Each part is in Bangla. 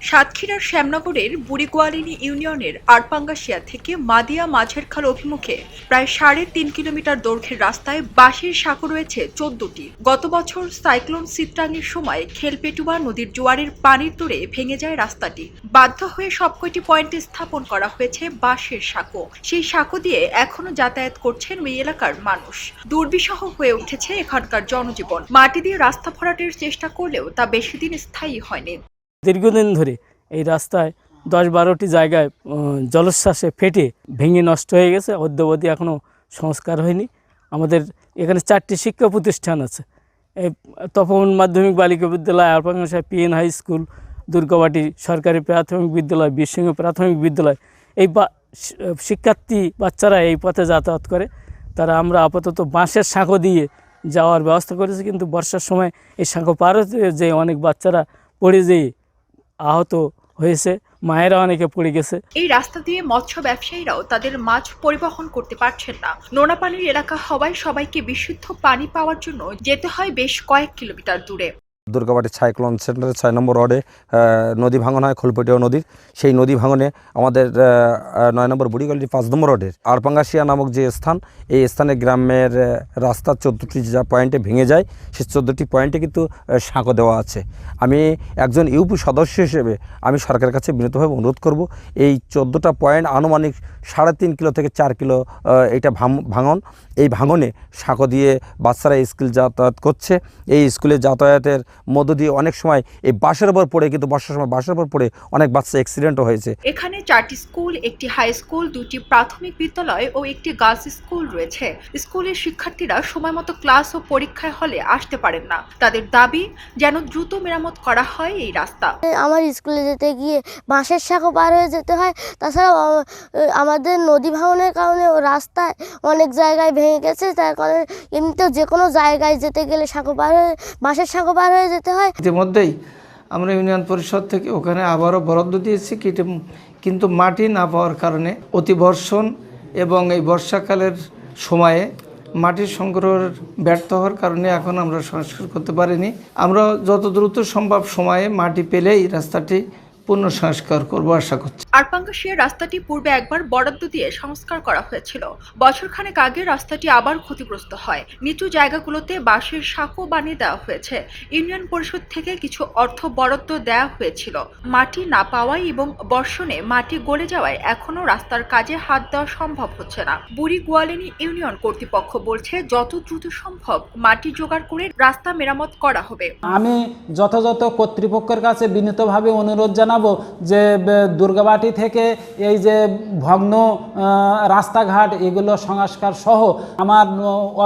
সাতক্ষীরার শ্যামনগরের বুড়িগোয়ালিনী ইউনিয়নের আড়পাঙ্গাশিয়া থেকে মাদিয়া মাঝের খাল অভিমুখে প্রায় ৩.৫ কিলোমিটার দৈর্ঘ্যের রাস্তায় বাঁশের সাঁকো রয়েছে ১৪টি। গত বছর সাইক্লোন চিত্রাঙ্গের সময় খেলপেটুয়া নদীর জোয়ারের পানির তোড়ে ভেঙে যায় রাস্তাটি। বাধ্য হয়ে সবকটি পয়েন্টে স্থাপন করা হয়েছে বাঁশের সাঁকো। সেই সাঁকো দিয়ে এখনো যাতায়াত করছেন ওই এলাকার মানুষ। দুর্বিষহ হয়ে উঠেছে এখানকার জনজীবন। মাটি দিয়ে রাস্তা ভরাটের চেষ্টা করলেও তা বেশি দিন স্থায়ী হয়নি। দীর্ঘদিন ধরে এই রাস্তায় ১০-১২টি জায়গায় জলোচ্ছ্বাসে ফেটে ভেঙে নষ্ট হয়ে গেছে। অদ্যাবধি এখনও সংস্কার হয়নি। আমাদের এখানে 4টি শিক্ষা প্রতিষ্ঠান আছে, তপন মাধ্যমিক বালিকা বিদ্যালয়, Arpangasia PN high school, Durgabati সরকারি প্রাথমিক বিদ্যালয়, বীরসিংহ প্রাথমিক বিদ্যালয়। এই শিক্ষার্থী বাচ্চারা এই পথে যাতায়াত করে। তারা আমরা আপাতত বাঁশের সাঁকো দিয়ে যাওয়ার ব্যবস্থা করেছি, কিন্তু বর্ষার সময় এই সাঁকো পার হতে যে অনেক বাচ্চারা পড়ে যেয়ে আহত হয়েছে, মায়েরা অনেকে পড়ে গেছে। এই রাস্তা দিয়ে মৎস্য ব্যবসায়ীরাও তাদের মাছ পরিবহন করতে পারছেন না। নোনা পানির এলাকা হওয়ায় সবাইকে বিশুদ্ধ পানি পাওয়ার জন্য যেতে হয় বেশ কয়েক কিলোমিটার দূরে। দুর্গাবাটি সাইক্লোন সেন্টারের 6 নম্বর ওয়ার্ডে নদী ভাঙন হয়, খোলপেটিয়া নদীর। সেই নদী ভাঙনে আমাদের 9 নম্বর বুড়িগোয়ালিনী 5 নম্বর ওয়ার্ডের আড়পাঙ্গাশিয়া নামক যে স্থান, এই স্থানে গ্রামের রাস্তা 14টি যা পয়েন্টে ভেঙে যায়, সেই 14টি পয়েন্টে কিন্তু সাঁকো দেওয়া আছে। আমি একজন ইউপি সদস্য হিসেবে আমি সরকারের কাছে বিনীতভাবে অনুরোধ করব, এই 14টা পয়েন্ট আনুমানিক 3.5 কিলো থেকে 4 কিলো এটা ভাঙন। এই ভাঙনে সাঁকো দিয়ে বাচ্চারা স্কুল যাতায়াত করছে। এই স্কুলে যাতায়াতের মধ্য দিয়ে অনেক সময় এই বাসের উপর পড়ে, কিন্তু বর্ষার সময় বাসের উপর পড়ে অনেক বাচ্চা অ্যাক্সিডেন্টও হয়েছে। এখানে 4টি স্কুল, একটি হাই স্কুল, 2টি প্রাথমিক বিদ্যালয় ও একটি গার্লস স্কুল রয়েছে। স্কুলের শিক্ষার্থীরা সময়মতো ক্লাস ও পরীক্ষায় হলে আসতে পারেন না। তাদের দাবি যেন দ্রুত মেরামত করা হয় এই রাস্তা। আমার স্কুলে যেতে গিয়ে বাঁশের সাঁকো পার হয়ে যেতে হয়। তাছাড়াও আমাদের নদী ভাঙনের কারণে রাস্তায় অনেক জায়গায় ভেঙে গেছে, তার কারণে এমনিতেও যে কোনো জায়গায় যেতে গেলে বাঁশের সাঁকো পার হয়ে যেতে হয়। ইতিমধ্যেই আমরা ইউনিয়ন পরিষদ থেকে ওখানে আবারও বরাদ্দ দিয়েছি, কিন্তু মাটি না পাওয়ার কারণে অতিবর্ষণ এবং এই বর্ষাকালের সময়ে মাটির সংগ্রহের ব্যর্থ হওয়ার কারণে এখন আমরা সংস্কার করতে পারিনি। আমরা যত দ্রুত সম্ভব সময়ে মাটি পেলেই রাস্তাটি পূর্ণ সংস্কার করবো আশা করছি। আড়পাঙ্গাশিয়া রাস্তাটি পূর্বে একবার বরাদ্দ দিয়ে সংস্কার করা হয়েছিল। বছরখানেক আগে রাস্তাটি আবার ক্ষতিগ্রস্ত হয়। নিচু জায়গাগুলোতে বাঁশের সাঁকো বানিয়ে দেওয়া হয়েছে। ইউনিয়ন পরিষদ থেকে কিছু অর্থ বরাদ্দ দেওয়া হয়েছিল। মাটি না পাওয়ায় এবং বর্ষণে মাটি গলে যাওয়ায় এখনো রাস্তার কাজে হাত দেওয়া সম্ভব হচ্ছে না। বুড়িগোয়ালিনী ইউনিয়ন কর্তৃপক্ষ বলছে যত দ্রুত সম্ভব মাটি জোগাড় করে রাস্তা মেরামত করা হবে। আমি যথাযথ কর্তৃপক্ষের কাছে বিনীতভাবে অনুরোধ জানাবো যে দুর্গাবাটি থেকে এই যে ভগ্ন রাস্তাঘাট এগুলো সংস্কার সহ আমার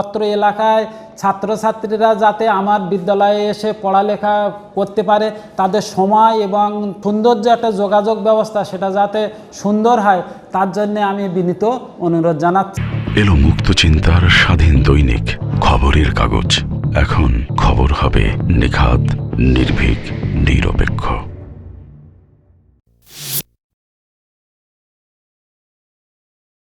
অত্র এলাকায় ছাত্রছাত্রীরা যাতে আমার বিদ্যালয়ে এসে পড়ালেখা করতে পারে, তাদের সময় এবং সৌন্দর্য একটা যোগাযোগ ব্যবস্থা সেটা যাতে সুন্দর হয়, তার জন্য আমি বিনীত অনুরোধ জানাচ্ছি। এলো মুক্ত চিন্তার স্বাধীন দৈনিক খবরের কাগজ। এখন খবর হবে নিখাত, নির্ভীক, নিরপেক্ষ।